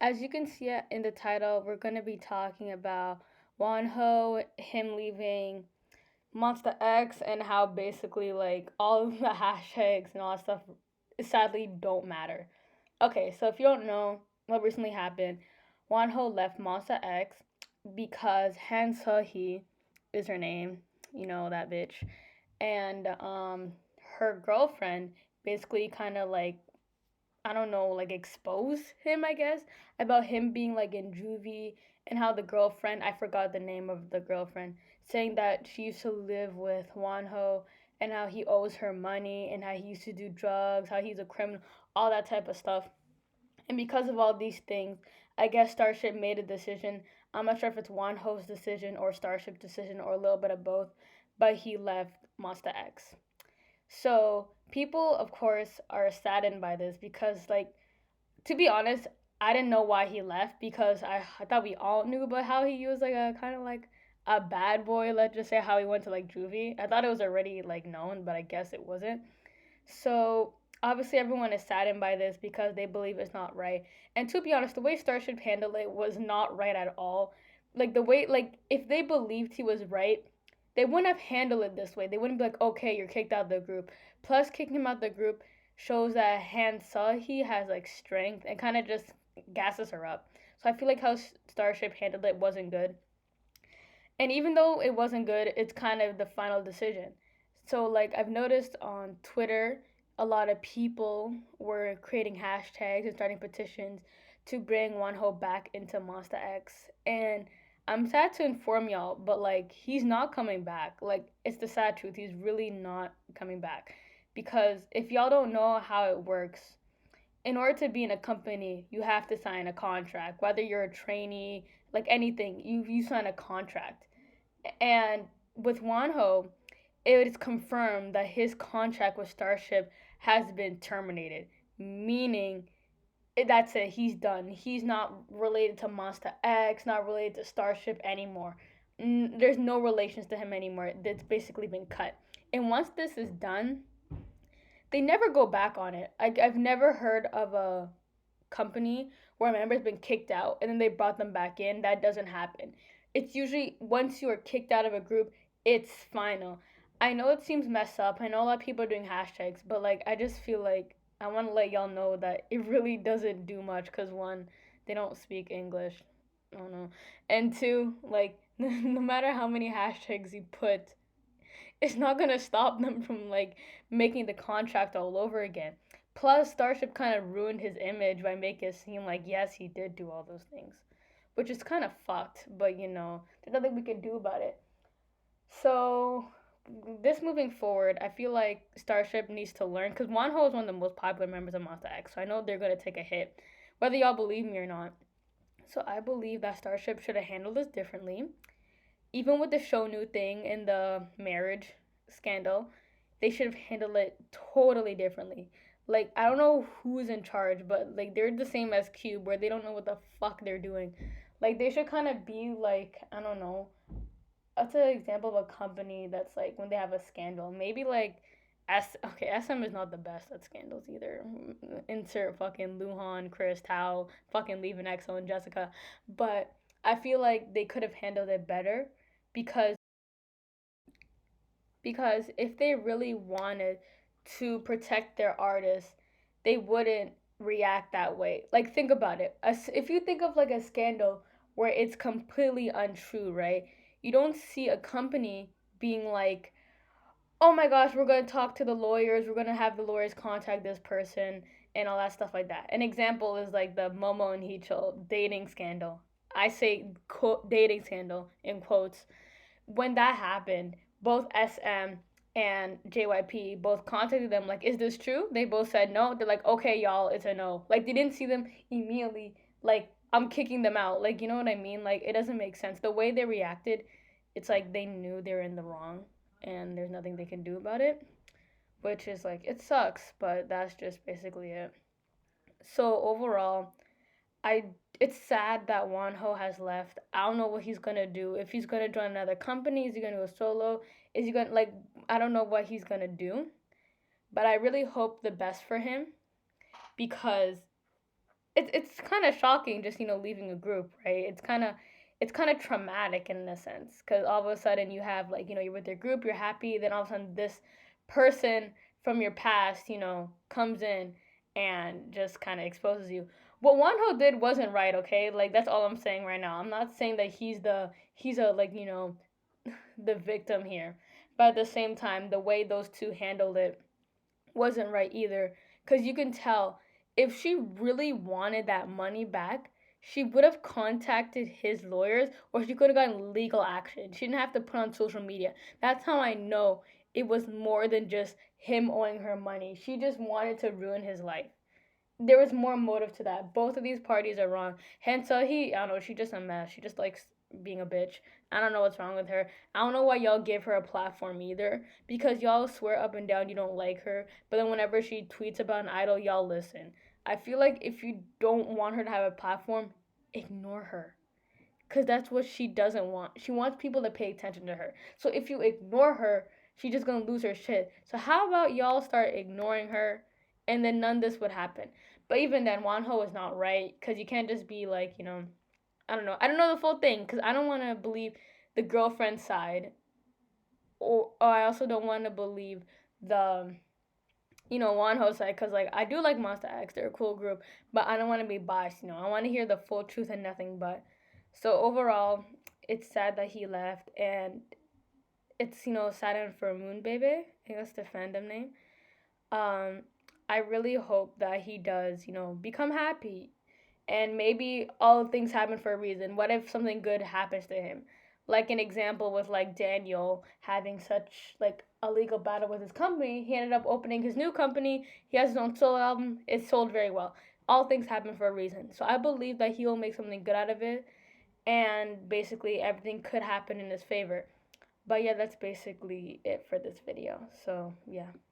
as you can see in the title, we're going to be talking about Wonho, him leaving Monsta X, and how basically like all of the hashtags and all that stuff sadly don't matter. Okay, so if you don't know what recently happened, Wonho left Monsta X because Han Seo is her name, you know that bitch, and her girlfriend basically kind of like, I don't know, like expose him, I guess, about him being like in juvie, and how the girlfriend, I forgot the name of the girlfriend, saying that she used to live with Wonho and how he owes her money and how he used to do drugs, how he's a criminal, all that type of stuff. And because of all these things, I guess Starship made a decision. I'm not sure if it's Wonho's decision or Starship's decision or a little bit of both, but he left Monsta X. So people, of course, are saddened by this because, like, to be honest, I didn't know why he left because I thought we all knew about how he was like a kind of like a bad boy. Let's just say how he went to like juvie. I thought it was already like known, but I guess it wasn't. So obviously everyone is saddened by this because they believe it's not right. And to be honest, the way Starship handled it was not right at all. Like the way, like if they believed he was right, they wouldn't have handled it this way. They wouldn't be like, okay, you're kicked out of the group. Plus, kicking him out of the group shows that Han Sahi has like strength and kind of just gasses her up. So I feel like how Starship handled it wasn't good. And even though it wasn't good, it's kind of the final decision. So like I've noticed on Twitter, a lot of people were creating hashtags and starting petitions to bring Wonho back into Monsta X. And I'm sad to inform y'all, but like he's not coming back. Like it's the sad truth. He's really not coming back. Because if y'all don't know how it works, in order to be in a company, you have to sign a contract. Whether you're a trainee, like anything, you sign a contract. And with Wonho, it is confirmed that his contract with Starship has been terminated, meaning that's it. He's done. He's not related to Monsta X, not related to Starship anymore. There's no relations to him anymore. It's basically been cut. And once this is done, they never go back on it. I've never heard of a company where a member's been kicked out and then they brought them back in. That doesn't happen. It's usually once you are kicked out of a group, it's final. I know it seems messed up. I know a lot of people are doing hashtags, but like I just feel like I want to let y'all know that it really doesn't do much because one, they don't speak English. I don't know. And two, like no matter how many hashtags you put, it's not gonna stop them from like making the contract all over again. Plus, Starship kind of ruined his image by making it seem like yes, he did do all those things, which is kind of fucked. But you know, there's nothing we can do about it. So, this moving forward, I feel like Starship needs to learn because Wonho is one of the most popular members of Monsta X. So I know they're gonna take a hit, whether y'all believe me or not. So I believe that Starship should have handled this differently. Even with the show new thing and the marriage scandal, they should have handled it totally differently. Like I don't know who's in charge, but like they're the same as Cube, where they don't know what the fuck they're doing. Like they should kind of be like, I don't know. That's an example of a company that's like when they have a scandal. Maybe like SM is not the best at scandals either. Insert fucking Luhan, Chris, Tao, fucking leaving EXO and Jessica. But I feel like they could have handled it better because if they really wanted to protect their artists, they wouldn't react that way. Like think about it. If you think of like a scandal where it's completely untrue, right? You don't see a company being like, "Oh my gosh, we're going to talk to the lawyers. We're going to have the lawyers contact this person and all that stuff like that." An example is like the Momo and Hicho dating scandal. I say dating scandal in quotes. When that happened, both SM and JYP both contacted them like, "Is this true?" They both said no. They're like, "Okay, y'all, it's a no." Like they didn't see them immediately like, "I'm kicking them out." Like, you know what I mean? Like it doesn't make sense. The way they reacted, it's like they knew they were in the wrong and there's nothing they can do about it, which is like it sucks, but that's just basically it. So overall, I it's sad that Wonho has left. I don't know what he's gonna do. If he's gonna join another company, is he gonna go solo? Is he gonna like I don't know what he's gonna do. But I really hope the best for him because it's kind of shocking just leaving a group, right? It's kind of traumatic in a sense because all of a sudden you have like you're with your group, you're happy, then all of a sudden this person from your past comes in and just kind of exposes you. What Wonho did wasn't right, okay? Like that's all I'm saying right now. I'm not saying that he's a like the victim here, but at the same time, the way those two handled it wasn't right either. Because you can tell if she really wanted that money back, she would have contacted his lawyers or she could have gotten legal action. She didn't have to put on social media. That's how I know it was more than just him owing her money. She just wanted to ruin his life. There was more motive to that. Both of these parties are wrong. Hansa, I don't know, she's just a mess. She just likes being a bitch. I don't know what's wrong with her. I don't know why y'all give her a platform either. Because y'all swear up and down you don't like her, but then whenever she tweets about an idol, y'all listen. I feel like if you don't want her to have a platform, ignore her. Because that's what she doesn't want. She wants people to pay attention to her. So if you ignore her, she's just gonna lose her shit. So how about y'all start ignoring her, and then none of this would happen. But even then, Wanho is not right because you can't just be like, I don't know. I don't know the full thing because I don't want to believe the girlfriend side, or I also don't want to believe the Wanho side because like I do like Monsta X. They're a cool group, but I don't want to be biased. I want to hear the full truth and nothing but. So overall, it's sad that he left, and it's saddened for Moon Baby. I think that's the fandom name. Um, I really hope that he does, become happy, and maybe all things happen for a reason. What if something good happens to him? Like an example with like Daniel having such like a legal battle with his company, he ended up opening his new company. He has his own solo album. It sold very well. All things happen for a reason. So I believe that he will make something good out of it, and basically everything could happen in his favor. But yeah, that's basically it for this video. So yeah.